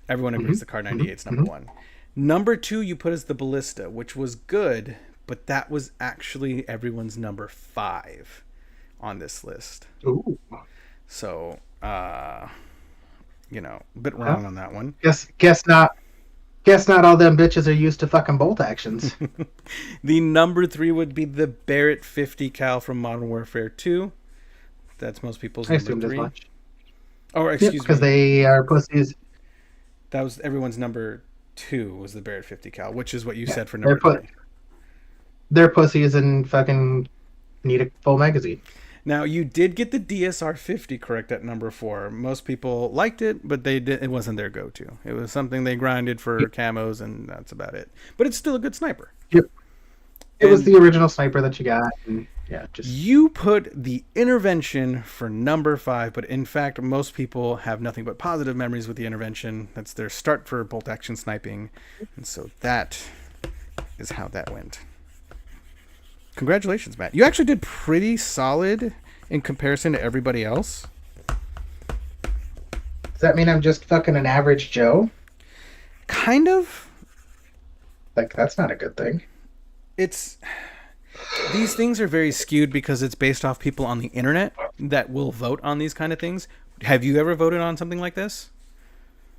Everyone agrees the Car 98 is number 1. Number 2 you put as the Ballista, which was good, but that was actually everyone's number 5 on this list. Ooh. So, you know, a bit wrong on that one. Guess not all them bitches are used to fucking bolt actions. The number 3 would be the Barrett 50 cal from Modern Warfare 2. That's most people's number 3. I assumed as much. Oh, excuse me. Because they are pussies. That was everyone's number 2 was the Barrett 50 cal, which is what you said for number 3. They're pussies and fucking need a full magazine. Now, you did get the DSR 50 correct at number 4. Most people liked it, but it wasn't their go-to. It was something they grinded for camos, and that's about it. But it's still a good sniper. Yep. It was the original sniper that you got. And You put the Intervention for number 5, but in fact, most people have nothing but positive memories with the Intervention. That's their start for bolt-action sniping. And so that is how that went. Congratulations, Matt. You actually did pretty solid in comparison to everybody else. Does that mean I'm just fucking an average Joe? Kind of. Like, that's not a good thing. These things are very skewed because it's based off people on the internet that will vote on these kind of things. Have you ever voted on something like this?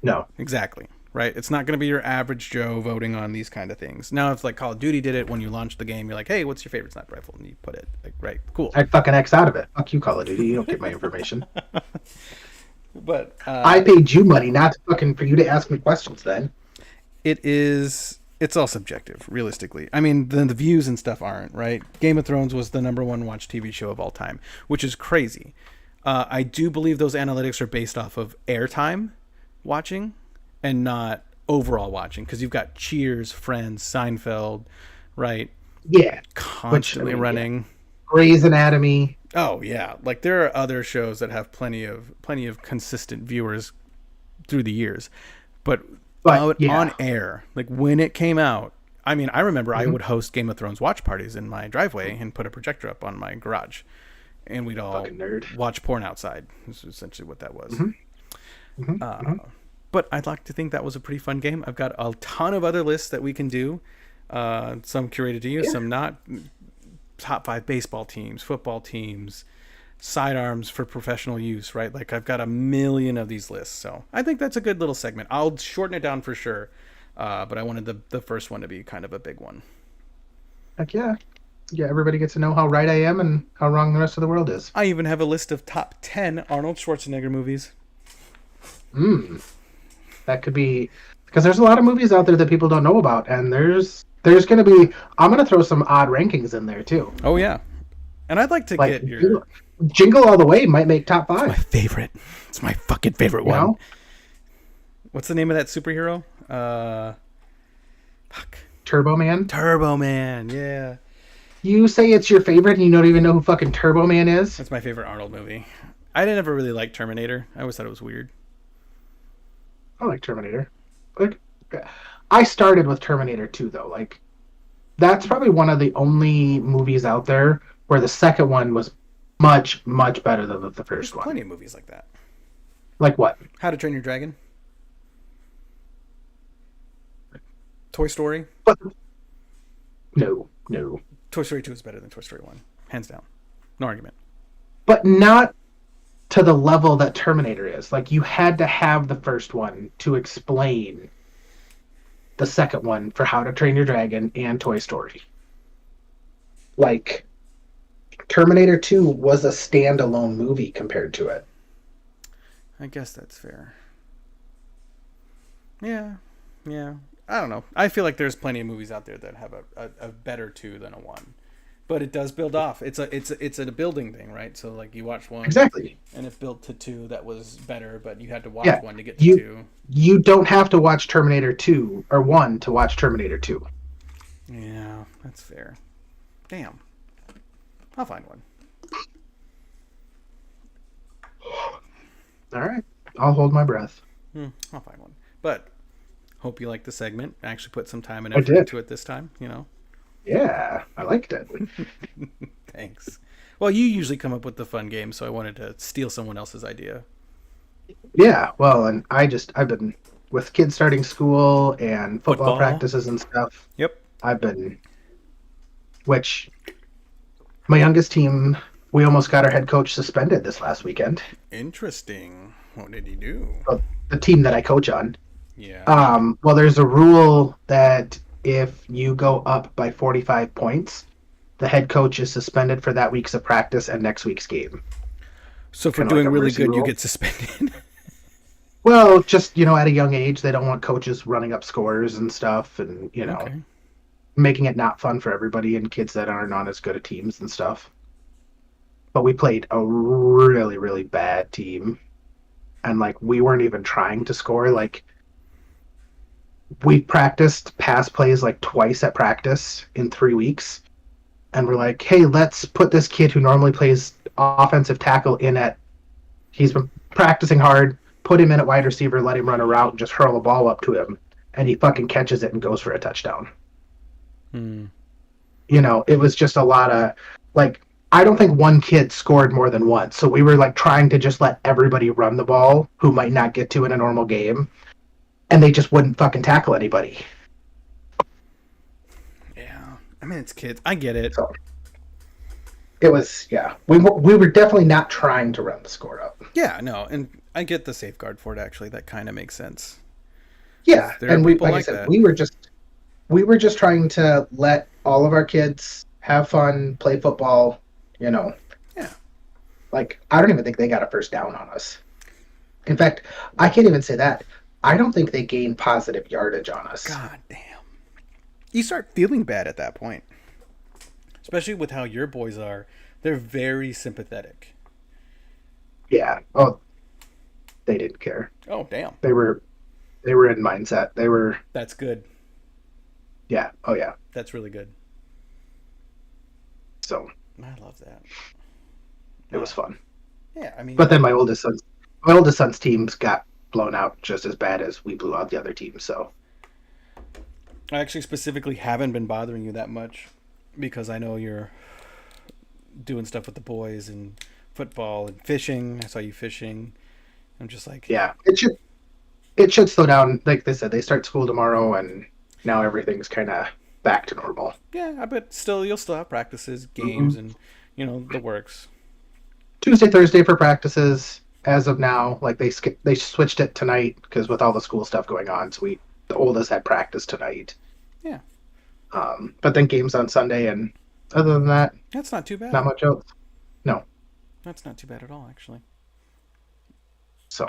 No. Exactly. Right? It's not going to be your average Joe voting on these kind of things. Now, if like Call of Duty did it when you launched the game, you're like, hey, what's your favorite sniper rifle? And you put it. Like, right, cool. I'd fucking X out of it. Fuck you, Call of Duty. You don't get my information. But I paid you money not to fucking for you to ask me questions then. It's all subjective, realistically. I mean, the views and stuff aren't, right? Game of Thrones was the number 1 watched TV show of all time, which is crazy. I do believe those analytics are based off of airtime watching and not overall watching, because you've got Cheers, Friends, Seinfeld, right? Yeah. Constantly running. Grey's Anatomy. Oh, yeah. Like, there are other shows that have plenty of consistent viewers through the years. But on air, like when it came out, I mean, I remember I would host Game of Thrones watch parties in my driveway and put a projector up on my garage, and we'd all watch porn outside. This is essentially what that was. But I'd like to think that was a pretty fun game. I've got a ton of other lists that we can do. Some curated to you, some not. Top 5 baseball teams, football teams, sidearms for professional use, right? Like, I've got a million of these lists. So I think that's a good little segment. I'll shorten it down for sure. But I wanted the first one to be kind of a big one. Heck yeah. Yeah, everybody gets to know how right I am and how wrong the rest of the world is. I even have a list of top 10 Arnold Schwarzenegger movies. That could be, because there's a lot of movies out there that people don't know about, and there's going to be, I'm going to throw some odd rankings in there too. Oh yeah. And I'd like to get your Jingle All the Way might make top It's my five. favorite. It's my fucking favorite You one. know, What's the name of that superhero? Fuck. Turbo Man. Turbo Man. Yeah. You say it's your favorite, and you don't even know who fucking Turbo Man is. That's my favorite Arnold movie. I didn't ever really like Terminator. I always thought it was weird. I like Terminator. Like, I started with Terminator 2 though. Like, that's probably one of the only movies out there where the second one was much, much better than the There's first one. plenty of movies like that. Like what? How to Train Your Dragon. Toy Story. But no, no. Toy Story 2 is better than Toy Story 1. Hands down. No argument. But not to the level that Terminator is. Like, you had to have the first one to explain the second one for How to Train Your Dragon and Toy Story. Like, Terminator 2 was a standalone movie compared to it. I guess that's fair. Yeah. Yeah. I don't know. I feel like there's plenty of movies out there that have a better 2 than a 1. But it does build off. It's a building thing, right? So like you watch 1 Exactly. and it built to 2 that was better, but you had to watch Yeah. 1 to get to You 2. you don't have to watch Terminator 2 or 1 to watch Terminator 2. Yeah, that's fair. Damn. I'll find one. All right. I'll hold my breath. I'll find one. But hope you like the segment. I actually put some time and I effort did. into it this time, you know. Yeah, I liked it. Thanks. Well, you usually come up with the fun games, so I wanted to steal someone else's idea. Yeah, well, and I've been with kids starting school and football Football. practices and stuff. Yep. I've been, which my youngest team, we almost got our head coach suspended this last weekend. Interesting. What did he do? Well, the team that I coach on. Yeah. Well, there's a rule that if you go up by 45 points, the head coach is suspended for that week's of practice and next week's game. So for kinda doing like a really mercy good, you rule. get suspended. Well, just, at a young age, they don't want coaches running up scores and stuff and, Okay. making it not fun for everybody and kids that aren't on as good of teams and stuff. But we played a really, really bad team. And, like, we weren't even trying to score. Like, we practiced pass plays, like, twice at practice in 3 weeks. And we're like, hey, let's put this kid who normally plays offensive tackle in at... He's been practicing hard. Put him in at wide receiver, let him run a route, and just hurl the ball up to him. And he fucking catches it and goes for a touchdown. It was just a lot of, like, I don't think one kid scored more than once. So we were, like, trying to just let everybody run the ball who might not get to in a normal game. And they just wouldn't fucking tackle anybody. Yeah. I mean, it's kids. I get it. So it was, yeah. We were definitely not trying to run the score up. Yeah, no, and I get the safeguard for it, actually. That kind of makes sense. Yeah, There are and we, people like I like said, that. we were just trying to let all of our kids have fun, play football, Yeah. Like, I don't even think they got a first down on us. In fact, I can't even say that. I don't think they gained positive yardage on us. God damn. You start feeling bad at that point. Especially with how your boys are. They're very sympathetic. Yeah. Oh, they didn't care. Oh, damn. They were in mindset. They were, That's good. yeah. Oh, yeah. That's really good. So I love that. it was fun. Yeah, I mean, But then my oldest son's teams got blown out just as bad as we blew out the other team. So I actually specifically haven't been bothering you that much because I know you're doing stuff with the boys and football and fishing. I saw you fishing. I'm just like, yeah, it should slow down. Like they said, they start school tomorrow, and now everything's kind of back to normal. yeah, I bet still you'll still have practices, games, and the works. Tuesday, Thursday for practices. As of now, like they switched it tonight because with all the school stuff going on, so the oldest had practice tonight. Yeah. But then games on Sunday, and other than that, That's not too bad. not much else. No. That's not too bad at all, actually. So,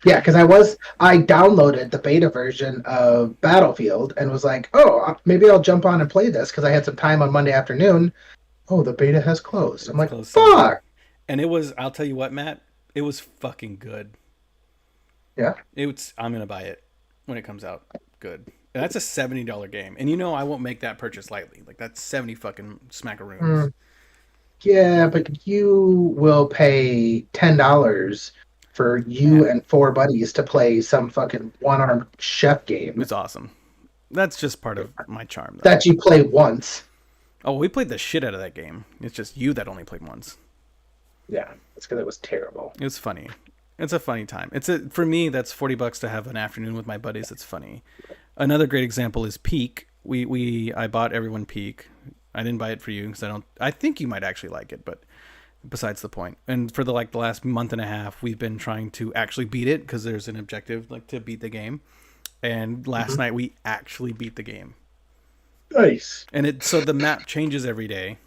yeah, because I downloaded the beta version of Battlefield and was like, oh, maybe I'll jump on and play this because I had some time on Monday afternoon. Oh, the beta has closed. I'm like, Close fuck. And it was, I'll tell you what, Matt, it was fucking good. Yeah. I'm gonna buy it when it comes out. Good. And that's a $70 game, and you know I won't make that purchase lightly. Like that's 70 fucking smackaroons. Mm, yeah, but you will pay $10 for Yeah, you and four buddies to play some fucking one-armed chef game it's awesome. That's just part of my charm, though. that you play once. Oh, we played the shit out of that game. It's just you that only played once. Yeah, it's because it was terrible. It was funny. It's a funny time. For me. That's $40 to have an afternoon with my buddies. It's funny. Another great example is Peak. I bought everyone Peak. I didn't buy it for you because I don't. I think you might actually like it, but besides the point. And for the last month and a half, we've been trying to actually beat it because there's an objective to beat the game. And last night we actually beat the game. Nice. And so the map changes every day.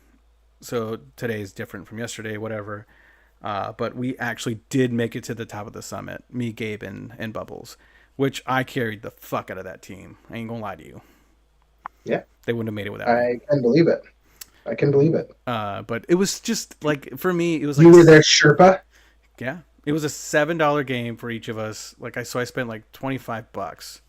So today is different from yesterday, whatever. But we actually did make it to the top of the summit. Me, Gabe, and Bubbles, which I carried the fuck out of that team. I ain't gonna lie to you. Yeah. They wouldn't have made it without me. I can believe it. I can believe it. But it was just like, for me, it was You were their Sherpa? Yeah. It was a $7 game for each of us. So I spent like $25,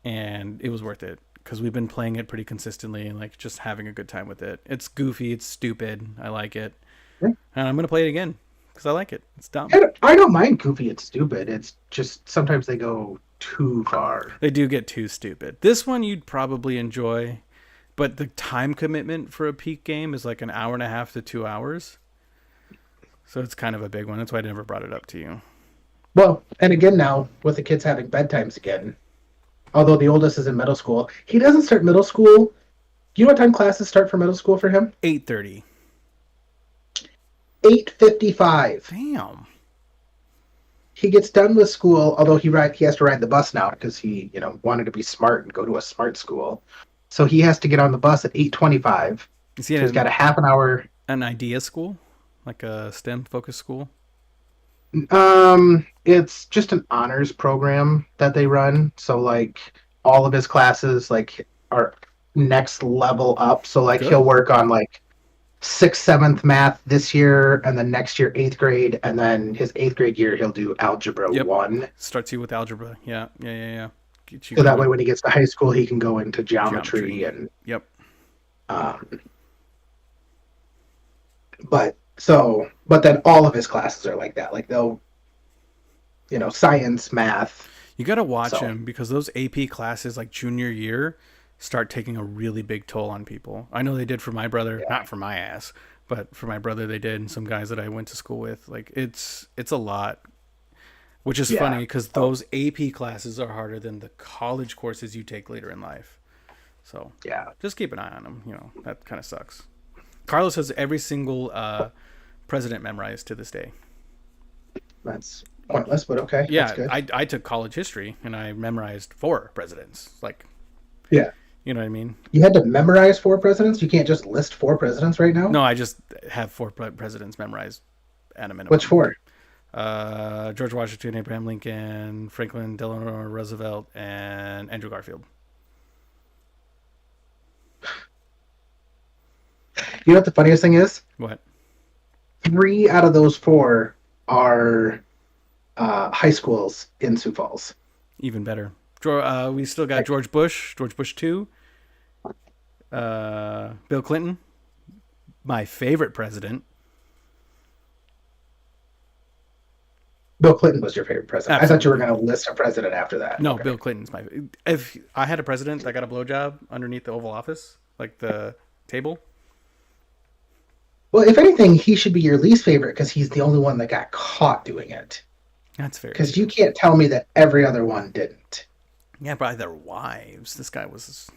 and it was worth it because we've been playing it pretty consistently and like just having a good time with it. It's goofy, it's stupid. I like it. Yeah. And I'm gonna play it again because I like it. It's dumb. I don't mind goofy and stupid. It's just sometimes they go too far. They do get too stupid. This one you'd probably enjoy, but the time commitment for a Peak game is like an hour and a half to 2 hours. So it's kind of a big one. That's why I never brought it up to you. Well, and again now, with the kids having bedtimes again, although the oldest is in middle school, he doesn't start middle school. Do you know what time classes start for middle school for him? 8:30. 8:55. Damn. He gets done with school, although he has to ride the bus now because he, wanted to be smart and go to a smart school. So he has to get on the bus at 8:25. Is he So he's got a half an hour. an idea school? Like a STEM focused school? It's just an honors program that they run. So like all of his classes are next level up. So like Good. he'll work on like 6th, 7th math this year, and then next year 8th grade, and then his 8th grade year he'll do algebra Yep. 1. Starts you with algebra. Yeah. Get you So that going. way when he gets to high school he can go into geometry. And Yep. but then all of his classes are like that. Like they'll science, math. You got to watch So- him because those AP classes like junior year start taking a really big toll on people. I know they did for my brother, Yeah. not for my ass, but for my brother they did, and some guys that I went to school with. Like it's a lot, which is Yeah. funny because those AP classes are harder than the college courses you take later in life. So Yeah. just keep an eye on them. That kind of sucks. Carlos has every single president memorized to this day. That's pointless, but okay. Yeah, That's good. I took college history and I memorized 4 presidents. Like, Yeah. you know what I mean? You had to memorize 4 presidents? You can't just list 4 presidents right now? No, I just have 4 presidents memorized at a minimum. Which 4? George Washington, Abraham Lincoln, Franklin Delano Roosevelt, and Andrew Garfield. You know what the funniest thing is? What? 3 out of those 4 are high schools in Sioux Falls. Even better. We still got George Bush 2, Bill Clinton, my favorite president. Bill Clinton was your favorite president. Absolutely. I thought you were going to list a president after that. No, Okay. Bill Clinton's my. If I had a president that got a blowjob underneath the Oval Office, like the table. Well, if anything, he should be your least favorite because he's the only one that got caught doing it. That's fair. Because you can't tell me that every other one didn't. Yeah, by their wives. This guy was,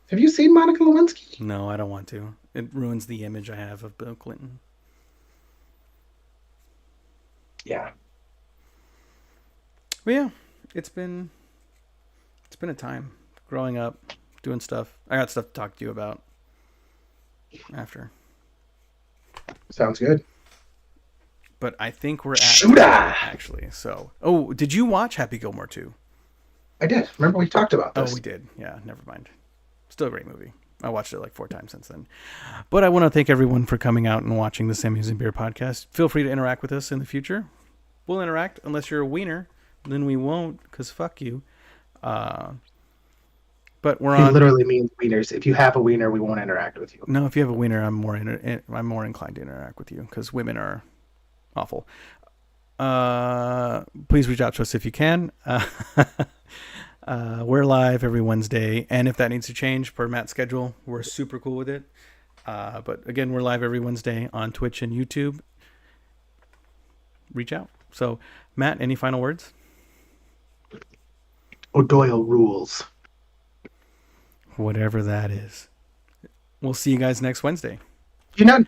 Have you seen Monica Lewinsky? No, I don't want to. It ruins the image I have of Bill Clinton. Yeah. But yeah, it's been a time growing up, doing stuff. I got stuff to talk to you about after. Sounds good. But I think we're at Shooter! actually. So, did you watch Happy Gilmore 2? I did. Remember we talked about Oh, this. we did. Yeah, never mind. Still a great movie. I watched it like 4 times since then. But I want to thank everyone for coming out and watching the Sammy's and Beer podcast. Feel free to interact with us in the future. We'll interact unless you're a wiener. Then we won't, because fuck you. But we're He on. literally means wieners. If you have a wiener, we won't interact with you. No, if you have a wiener, I'm more inclined to interact with you because women are awful. Please reach out to us if you can. We're live every Wednesday, and if that needs to change per Matt's schedule, we're super cool with it. But again, we're live every Wednesday on Twitch and YouTube. Reach out. So, Matt, any final words? O'Doyle rules. Whatever that is. We'll see you guys next Wednesday. Do you